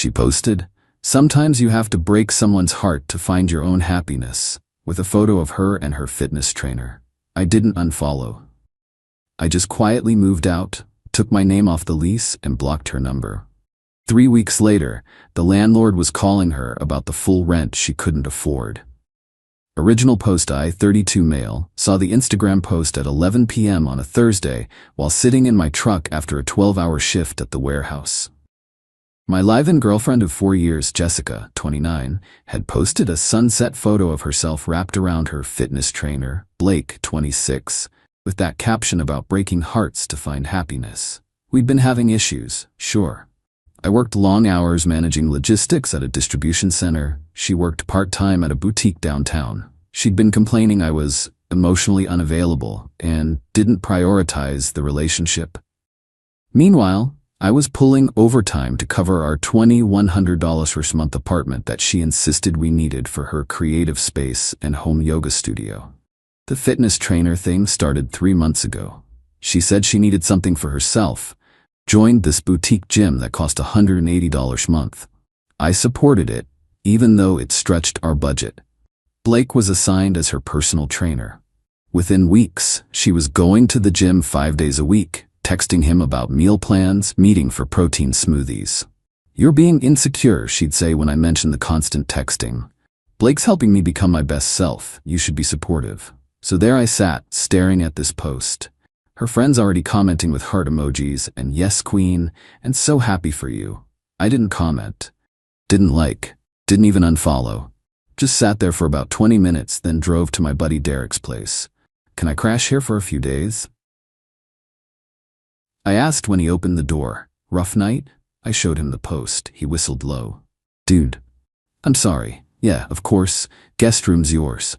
She posted, "Sometimes you have to break someone's heart to find your own happiness," with a photo of her and her fitness trainer. I didn't unfollow. I just quietly moved out, took my name off the lease, and blocked her number. 3 weeks later, the landlord was calling her about the full rent she couldn't afford. Original post: I, 32 male, saw the Instagram post at 11 p.m. on a Thursday while sitting in my truck after a 12-hour shift at the warehouse. My live-in girlfriend of 4 years, Jessica, 29, had posted a sunset photo of herself wrapped around her fitness trainer, Blake, 26, with that caption about breaking hearts to find happiness. We'd been having issues, sure. I worked long hours managing logistics at a distribution center. She worked part-time at a boutique downtown. She'd been complaining I was emotionally unavailable and didn't prioritize the relationship. Meanwhile, I was pulling overtime to cover our $2,100 per month apartment that she insisted we needed for her creative space and home yoga studio. The fitness trainer thing started 3 months ago. She said she needed something for herself, joined this boutique gym that cost $180 a month. I supported it, even though it stretched our budget. Blake was assigned as her personal trainer. Within weeks, she was going to the gym 5 days a week, texting him about meal plans, meeting for protein smoothies. "You're being insecure," she'd say when I mentioned the constant texting. "Blake's helping me become my best self. You should be supportive." So there I sat, staring at this post. Her friends already commenting with heart emojis and "yes queen" and "so happy for you." I didn't comment, didn't like, didn't even unfollow. Just sat there for about 20 minutes, then drove to my buddy Derek's place. "Can I crash here for a few days?" I asked when he opened the door. "Rough night?" I showed him the post. He whistled low. "Dude, I'm sorry. Yeah, of course, guest room's yours."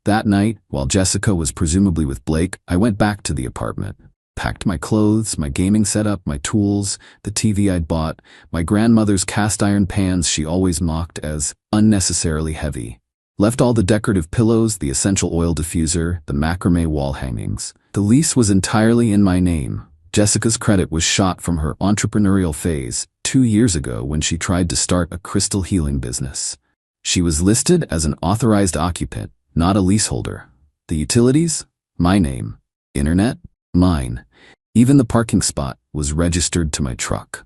That night, while Jessica was presumably with Blake, I went back to the apartment, packed my clothes, my gaming setup, my tools, the TV I'd bought, my grandmother's cast iron pans she always mocked as unnecessarily heavy. Left all the decorative pillows, the essential oil diffuser, the macrame wall hangings. The lease was entirely in my name. Jessica's credit was shot from her entrepreneurial phase 2 years ago when she tried to start a crystal healing business. She was listed as an authorized occupant, not a leaseholder. The utilities? My name. Internet? Mine. Even the parking spot was registered to my truck.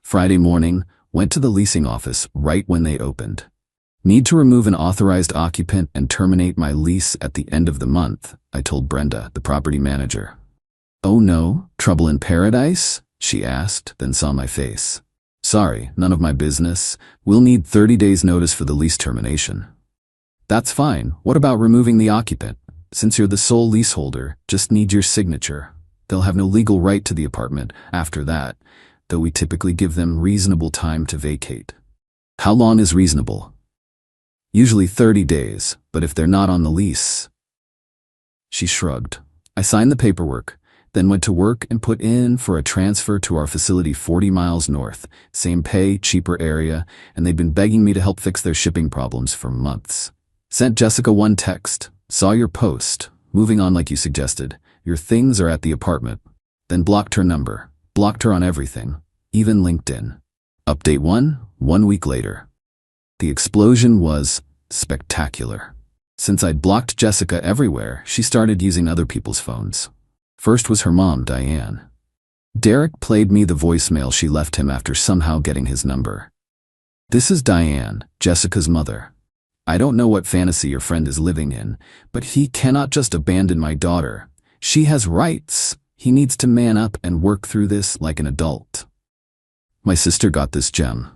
Friday morning, went to the leasing office right when they opened. "Need to remove an authorized occupant and terminate my lease at the end of the month," I told Brenda, the property manager. "Oh no, trouble in paradise?" she asked, then saw my face. "Sorry, none of my business. We'll need 30 days notice for the lease termination." "That's fine. What about removing the occupant? Since you're the sole leaseholder, just need your signature. They'll have no legal right to the apartment after that, though we typically give them reasonable time to vacate." "How long is reasonable?" "Usually 30 days, but if they're not on the lease..." She shrugged. I signed the paperwork, then went to work and put in for a transfer to our facility 40 miles north, same pay, cheaper area, and they'd been begging me to help fix their shipping problems for months. Sent Jessica one text. "Saw your post. Moving on like you suggested. Your things are at the apartment." Then blocked her number. Blocked her on everything, even LinkedIn. Update 1 week later. The explosion was spectacular. Since I'd blocked Jessica everywhere, she started using other people's phones. First was her mom, Diane. Derek played me the voicemail she left him after somehow getting his number. "This is Diane, Jessica's mother. I don't know what fantasy your friend is living in, but he cannot just abandon my daughter. She has rights. He needs to man up and work through this like an adult." My sister got this gem.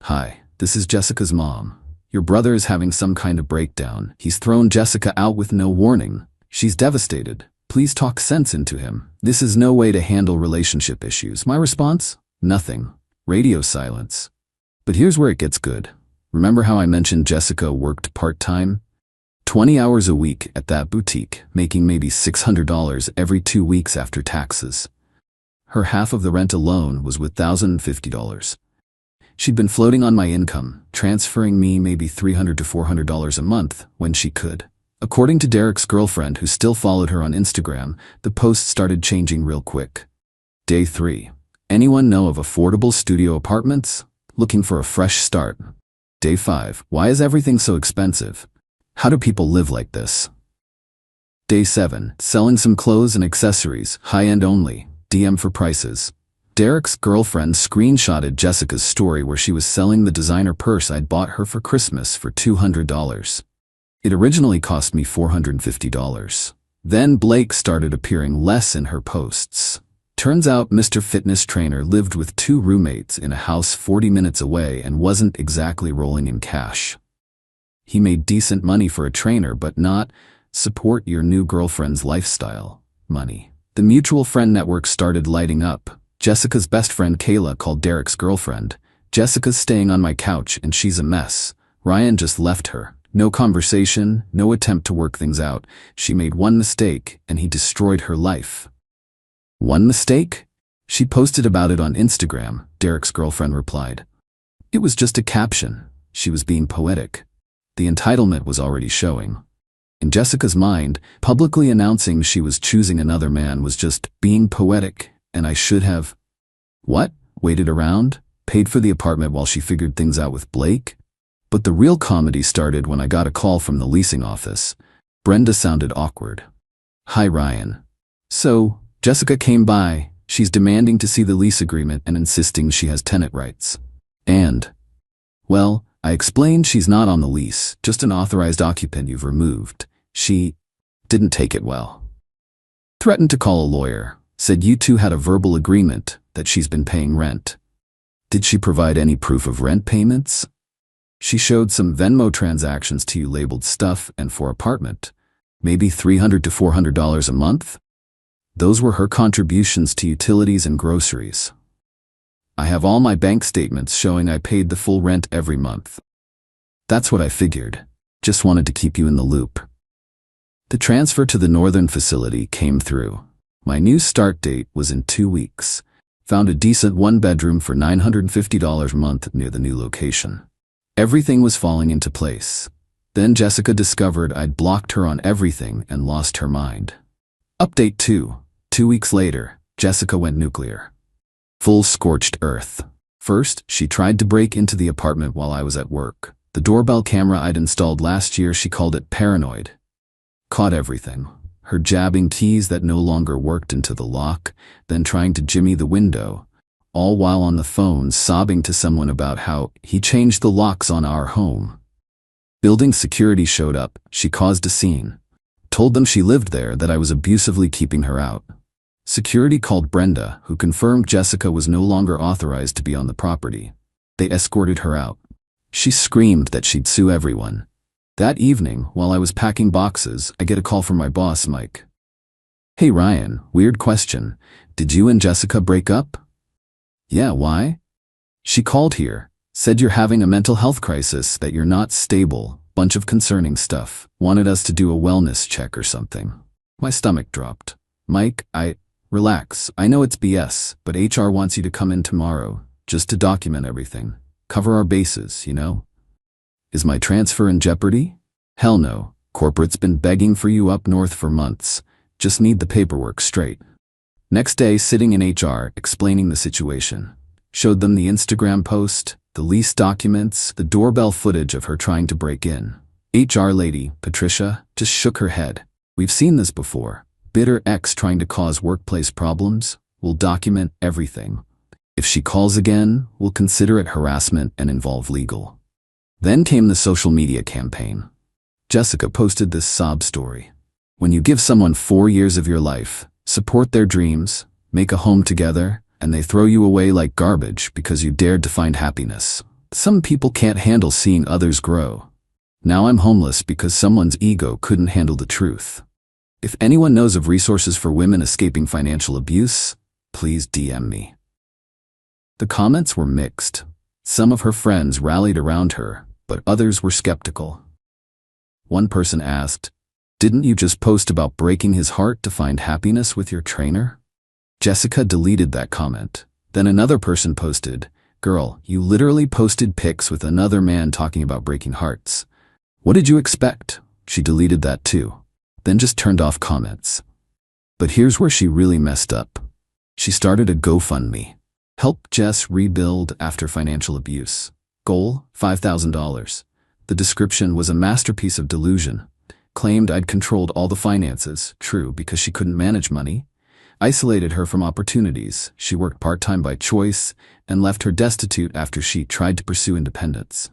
"Hi, this is Jessica's mom. Your brother is having some kind of breakdown. He's thrown Jessica out with no warning. She's devastated. Please talk sense into him. This is no way to handle relationship issues." My response? Nothing. Radio silence. But here's where it gets good. Remember how I mentioned Jessica worked part-time? 20 hours a week at that boutique, making maybe $600 every 2 weeks after taxes. Her half of the rent alone was with $1,050. She'd been floating on my income, transferring me maybe $300 to $400 a month when she could. According to Derek's girlfriend, who still followed her on Instagram, the post started changing real quick. Day 3. "Anyone know of affordable studio apartments? looking for a fresh start. Day 5. Why is everything so expensive? How do people live like this? Day 7. Selling some clothes and accessories, high-end only. DM for prices. Derek's girlfriend screenshotted Jessica's story where she was selling the designer purse I'd bought her for Christmas for $200. It originally cost me $450. Then Blake started appearing less in her posts. Turns out Mr. Fitness Trainer lived with 2 roommates in a house 40 minutes away and wasn't exactly rolling in cash. He made decent money for a trainer, but not support your new girlfriend's lifestyle money. The mutual friend network started lighting up. Jessica's best friend Kayla called Derek's girlfriend. Jessica's staying on my couch and she's a mess. Ryan just left her. No conversation, no attempt to work things out. She made one mistake and he destroyed her life. One mistake? She posted about it on Instagram, Derek's girlfriend replied. It was just a caption. She was being poetic. The entitlement was already showing. In Jessica's mind, publicly announcing she was choosing another man was just being poetic, and I should have... What? Waited around? Paid for the apartment while she figured things out with Blake? But the real comedy started when I got a call from the leasing office. Brenda sounded awkward. Hi, Ryan. So, Jessica came by. She's demanding to see the lease agreement and insisting she has tenant rights. And, well, I explained she's not on the lease, just an authorized occupant you've removed. She didn't take it well. Threatened to call a lawyer, said you two had a verbal agreement that she's been paying rent. Did she provide any proof of rent payments? She showed some Venmo transactions to you labeled stuff and for apartment. Maybe $300 to $400 a month? Those were her contributions to utilities and groceries. I have all my bank statements showing I paid the full rent every month. That's what I figured. Just wanted to keep you in the loop. The transfer to the northern facility came through. My new start date was in 2 weeks. Found a decent 1-bedroom for $950 a month near the new location. Everything was falling into place. Then Jessica discovered I'd blocked her on everything and lost her mind. Update 2. 2 weeks later, Jessica went nuclear. Full scorched earth. First, she tried to break into the apartment while I was at work. The doorbell camera I'd installed last year, she called it paranoid. Caught everything. Her jabbing keys that no longer worked into the lock, then trying to jimmy the window, all while on the phone sobbing to someone about how he changed the locks on our home. Building security showed up. She caused a scene. Told them she lived there, that I was abusively keeping her out. Security called Brenda, who confirmed Jessica was no longer authorized to be on the property. They escorted her out. She screamed that she'd sue everyone. That evening, while I was packing boxes, I get a call from my boss, Mike. Hey Ryan, weird question. Did you and Jessica break up? Yeah, why? She called here, said you're having a mental health crisis, that you're not stable, bunch of concerning stuff, wanted us to do a wellness check or something. My stomach dropped. Mike, relax, I know it's BS, but HR wants you to come in tomorrow, just to document everything. Cover our bases, you know? Is my transfer in jeopardy? Hell no, corporate's been begging for you up north for months. Just need the paperwork straight. Next day, sitting in HR, explaining the situation. Showed them the Instagram post, the lease documents, the doorbell footage of her trying to break in. HR lady, Patricia, just shook her head. We've seen this before. Bitter ex trying to cause workplace problems. We'll document everything. If she calls again, we'll consider it harassment and involve legal. Then came the social media campaign. Jessica posted this sob story. When you give someone 4 years of your life, support their dreams, make a home together, and they throw you away like garbage because you dared to find happiness. Some people can't handle seeing others grow. Now I'm homeless because someone's ego couldn't handle the truth. If anyone knows of resources for women escaping financial abuse, please DM me. The comments were mixed. Some of her friends rallied around her, but others were skeptical. One person asked, "Didn't you just post about breaking his heart to find happiness with your trainer?" Jessica deleted that comment. Then another person posted, "Girl, you literally posted pics with another man talking about breaking hearts. What did you expect?" She deleted that too. Then just turned off comments. But here's where she really messed up. She started a GoFundMe. Help Jess rebuild after financial abuse. Goal, $5,000. The description was a masterpiece of delusion. Claimed I'd controlled all the finances, true, because she couldn't manage money. Isolated her from opportunities. She worked part-time by choice and left her destitute after she tried to pursue independence.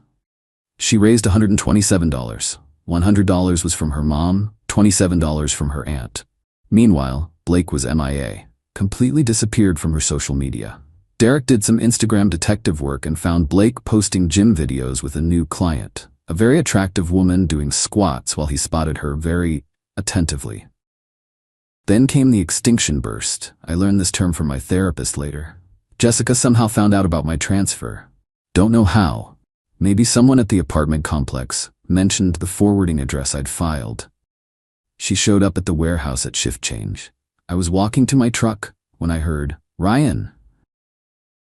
She raised $127. $100 was from her mom, $27 from her aunt. Meanwhile, Blake was MIA, completely disappeared from her social media. Derek did some Instagram detective work and found Blake posting gym videos with a new client, a very attractive woman doing squats while he spotted her very attentively. Then came the extinction burst. I learned this term from my therapist later. Jessica somehow found out about my transfer. Don't know how. Maybe someone at the apartment complex mentioned the forwarding address I'd filed. She showed up at the warehouse at shift change. I was walking to my truck when I heard, "Ryan."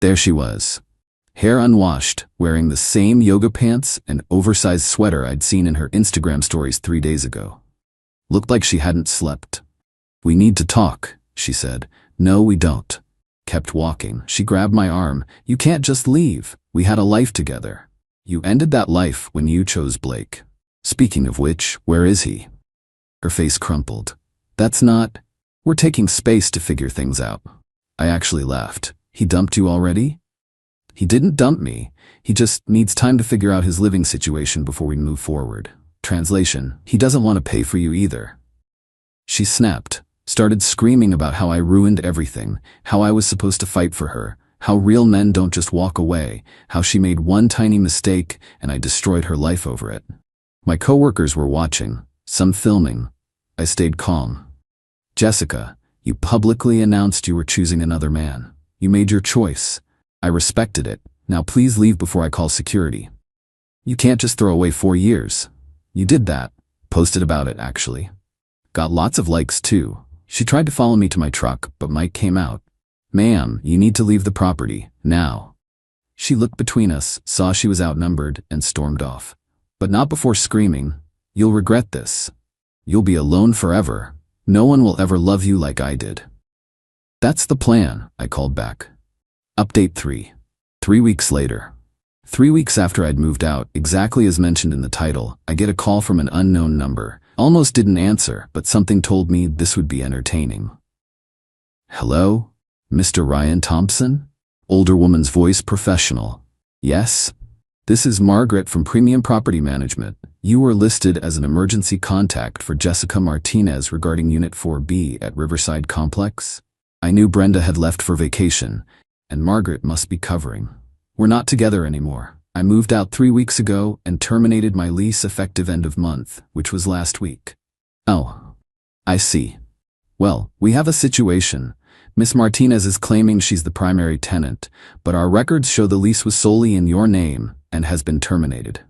There she was. Hair unwashed, wearing the same yoga pants and oversized sweater I'd seen in her Instagram stories 3 days ago. Looked like she hadn't slept. "We need to talk," she said. "No, we don't." Kept walking. She grabbed my arm. "You can't just leave. We had a life together. You ended that life when you chose Blake. Speaking of which, where is he?" Her face crumpled. "That's not... We're taking space to figure things out." I actually laughed. "He dumped you already?" "He didn't dump me. He just needs time to figure out his living situation before we move forward." Translation: he doesn't want to pay for you either. She snapped, started screaming about how I ruined everything, how I was supposed to fight for her, how real men don't just walk away, how she made one tiny mistake and I destroyed her life over it. My coworkers were watching, some filming. I stayed calm. "Jessica, you publicly announced you were choosing another man. You made your choice. I respected it. Now please leave before I call security. You can't just throw away 4 years. You did that." Posted about it, actually. Got lots of likes too. She tried to follow me to my truck, but Mike came out. "Ma'am, you need to leave the property, now." She looked between us, saw she was outnumbered, and stormed off. But not before screaming, "You'll regret this. You'll be alone forever. No one will ever love you like I did." "That's the plan," I called back. Update 3. 3 weeks later. 3 weeks after I'd moved out, exactly as mentioned in the title, I get a call from an unknown number. Almost didn't answer, but something told me this would be entertaining. "Hello? Mr. Ryan Thompson?" Older woman's voice, professional. "Yes? This is Margaret from Premium Property Management. You were listed as an emergency contact for Jessica Martinez regarding Unit 4B at Riverside Complex. I knew Brenda had left for vacation, and Margaret must be covering. We're not together anymore. I moved out 3 weeks ago and terminated my lease effective end of month, which was last week." "Oh, I see. Well, we have a situation. Miss Martinez is claiming she's the primary tenant, but our records show the lease was solely in your name and has been terminated.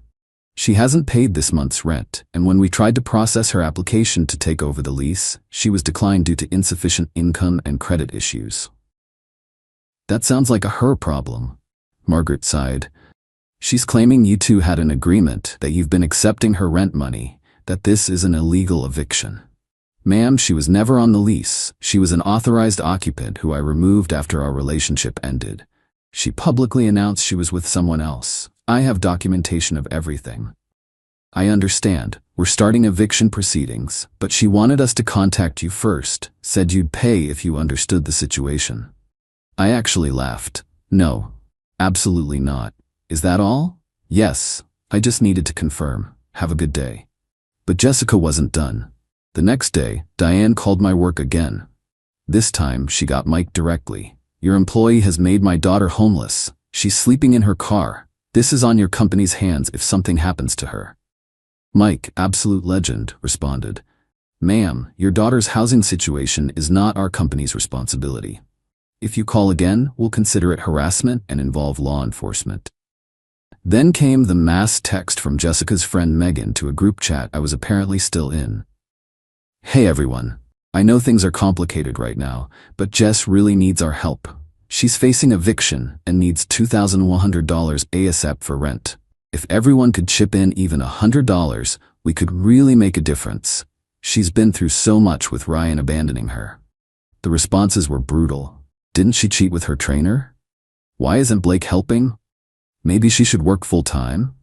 She hasn't paid this month's rent, and when we tried to process her application to take over the lease, she was declined due to insufficient income and credit issues." "That sounds like a her problem." Margaret sighed. "She's claiming you two had an agreement, that you've been accepting her rent money, that this is an illegal eviction." "Ma'am, she was never on the lease. She was an authorized occupant who I removed after our relationship ended. She publicly announced she was with someone else. I have documentation of everything." "I understand. We're starting eviction proceedings, but she wanted us to contact you first, said you'd pay if you understood the situation." I actually laughed. "No, absolutely not. Is that all?" "Yes, I just needed to confirm. Have a good day." But Jessica wasn't done. The next day, Diane called my work again. This time, she got Mike directly. "Your employee has made my daughter homeless. She's sleeping in her car. This is on your company's hands if something happens to her." Mike, absolute legend, responded, "Ma'am, your daughter's housing situation is not our company's responsibility. If you call again, we'll consider it harassment and involve law enforcement." Then came the mass text from Jessica's friend Megan to a group chat I was apparently still in. "Hey everyone. I know things are complicated right now, but Jess really needs our help. She's facing eviction and needs $2,100 ASAP for rent. If everyone could chip in even $100, we could really make a difference. She's been through so much with Ryan abandoning her." The responses were brutal. Didn't she cheat with her trainer? Why isn't Blake helping? Maybe she should work full-time?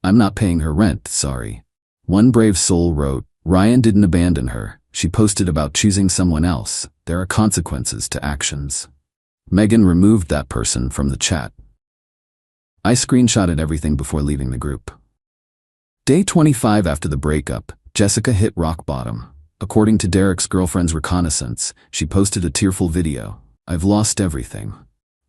I'm not paying her rent, sorry. One brave soul wrote, Ryan didn't abandon her. She posted about choosing someone else. There are consequences to actions. Megan removed that person from the chat. I screenshotted everything before leaving the group. Day 25 after the breakup, Jessica hit rock bottom. According to Derek's girlfriend's reconnaissance, she posted a tearful video. I've lost everything.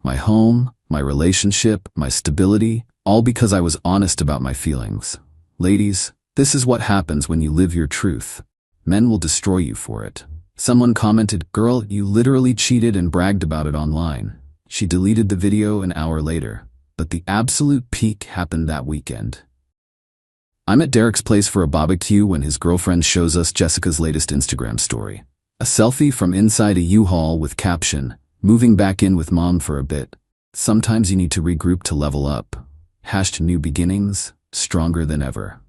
My home, my relationship, my stability, all because I was honest about my feelings. Ladies, this is what happens when you live your truth. Men will destroy you for it. Someone commented, girl, you literally cheated and bragged about it online. She deleted the video an hour later, but the absolute peak happened that weekend. I'm at Derek's place for a barbecue when his girlfriend shows us Jessica's latest Instagram story. A selfie from inside a U-Haul with caption, moving back in with mom for a bit. Sometimes you need to regroup to level up. #new beginnings, stronger than ever.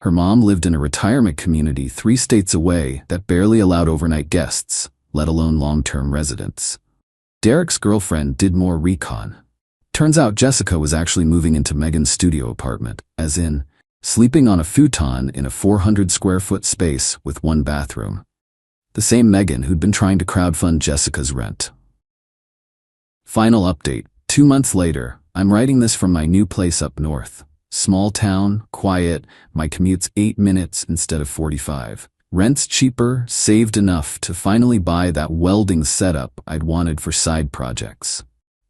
Her mom lived in a retirement community 3 states away that barely allowed overnight guests, let alone long-term residents. Derek's girlfriend did more recon. Turns out Jessica was actually moving into Megan's studio apartment, as in, sleeping on a futon in a 400-square-foot space with 1 bathroom. The same Megan who'd been trying to crowdfund Jessica's rent. Final update. 2 months later, I'm writing this from my new place up north. Small town, quiet, my commute's 8 minutes instead of 45. Rent's cheaper, saved enough to finally buy that welding setup I'd wanted for side projects.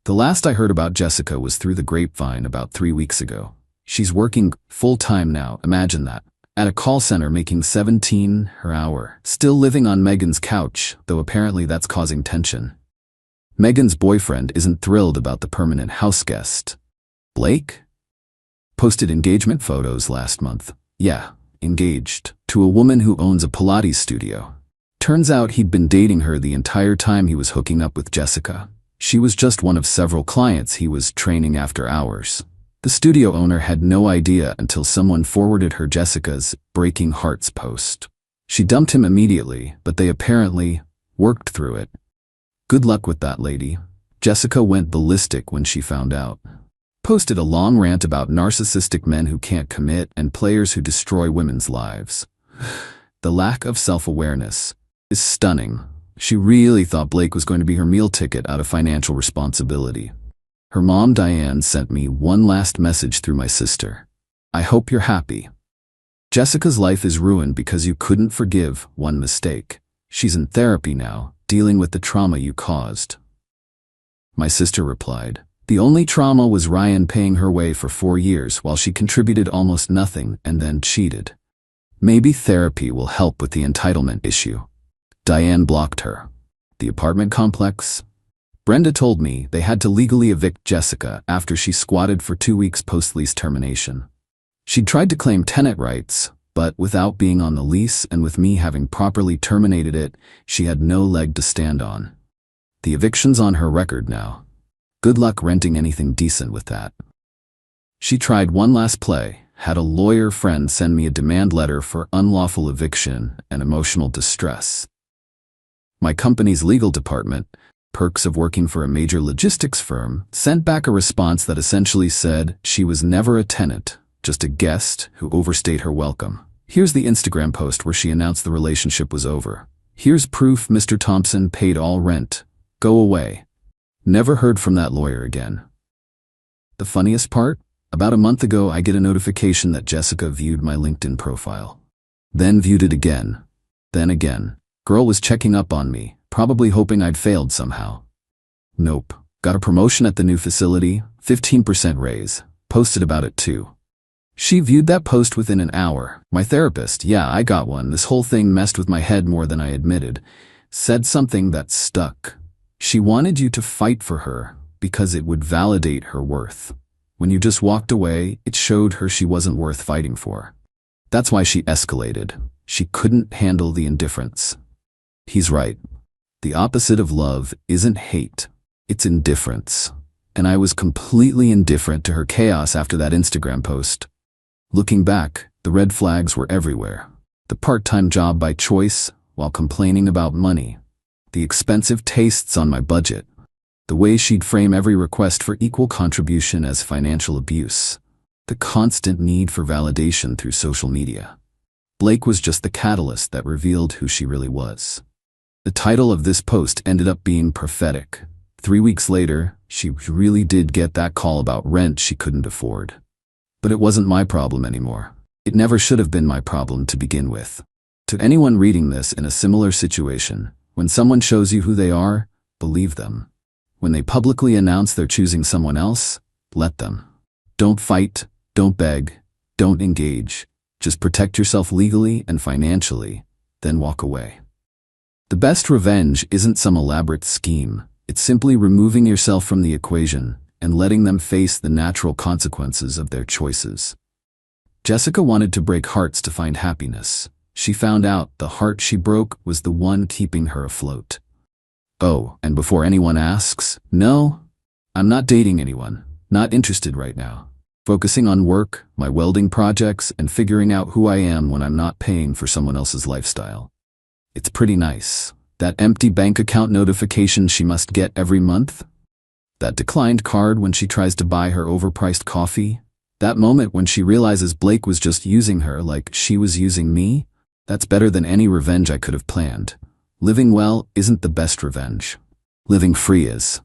The last I heard about Jessica was through the grapevine about 3 weeks ago. She's working full-time now, imagine that. At a call center making $17 per hour. Still living on Megan's couch, though apparently that's causing tension. Megan's boyfriend isn't thrilled about the permanent house guest. Blake? Posted engagement photos last month. Yeah, engaged. To a woman who owns a Pilates studio. Turns out he'd been dating her the entire time he was hooking up with Jessica. She was just one of several clients he was training after hours. The studio owner had no idea until someone forwarded her Jessica's Breaking Hearts post. She dumped him immediately, but they apparently worked through it. Good luck with that, lady. Jessica went ballistic when she found out. Posted a long rant about narcissistic men who can't commit and players who destroy women's lives. The lack of self-awareness is stunning. She really thought Blake was going to be her meal ticket out of financial responsibility. Her mom, Diane, sent me one last message through my sister. I hope you're happy. Jessica's life is ruined because you couldn't forgive one mistake. She's in therapy now, dealing with the trauma you caused. My sister replied, the only trauma was Ryan paying her way for 4 years while she contributed almost nothing and then cheated. Maybe therapy will help with the entitlement issue. Diane blocked her. The apartment complex? Brenda told me they had to legally evict Jessica after she squatted for 2 weeks post-lease termination. She'd tried to claim tenant rights, but without being on the lease and with me having properly terminated it, she had no leg to stand on. The eviction's on her record now. Good luck renting anything decent with that. She tried one last play, had a lawyer friend send me a demand letter for unlawful eviction and emotional distress. My company's legal department, perks of working for a major logistics firm, sent back a response that essentially said she was never a tenant, just a guest who overstayed her welcome. Here's the Instagram post where she announced the relationship was over. Here's proof Mr. Thompson paid all rent. Go away. Never heard from that lawyer again. The funniest part? About a month ago, I get a notification that Jessica viewed my LinkedIn profile. Then viewed it again. Then again. Girl was checking up on me, probably hoping I'd failed somehow. Nope. Got a promotion at the new facility, 15% raise. Posted about it too. She viewed that post within an hour. My therapist, yeah, I got one. This whole thing messed with my head more than I admitted. Said something that stuck. She wanted you to fight for her because it would validate her worth. When you just walked away, it showed her she wasn't worth fighting for. That's why she escalated. She couldn't handle the indifference. He's right. The opposite of love isn't hate. It's indifference. And I was completely indifferent to her chaos after that Instagram post. Looking back, the red flags were everywhere. The part-time job by choice while complaining about money. The expensive tastes on my budget. The way she'd frame every request for equal contribution as financial abuse. The constant need for validation through social media. Blake was just the catalyst that revealed who she really was. The title of this post ended up being prophetic. 3 weeks later, she really did get that call about rent she couldn't afford. But it wasn't my problem anymore. It never should have been my problem to begin with. To anyone reading this in a similar situation, when someone shows you who they are, believe them. When they publicly announce they're choosing someone else, let them. Don't fight, don't beg, don't engage. Just protect yourself legally and financially, then walk away. The best revenge isn't some elaborate scheme. It's simply removing yourself from the equation and letting them face the natural consequences of their choices. Jessica wanted to break hearts to find happiness. She found out the heart she broke was the one keeping her afloat. Oh, and before anyone asks, no, I'm not dating anyone, not interested right now. Focusing on work, my welding projects, and figuring out who I am when I'm not paying for someone else's lifestyle. It's pretty nice. That empty bank account notification she must get every month? That declined card when she tries to buy her overpriced coffee? That moment when she realizes Blake was just using her like she was using me? That's better than any revenge I could have planned. Living well isn't the best revenge. Living free is.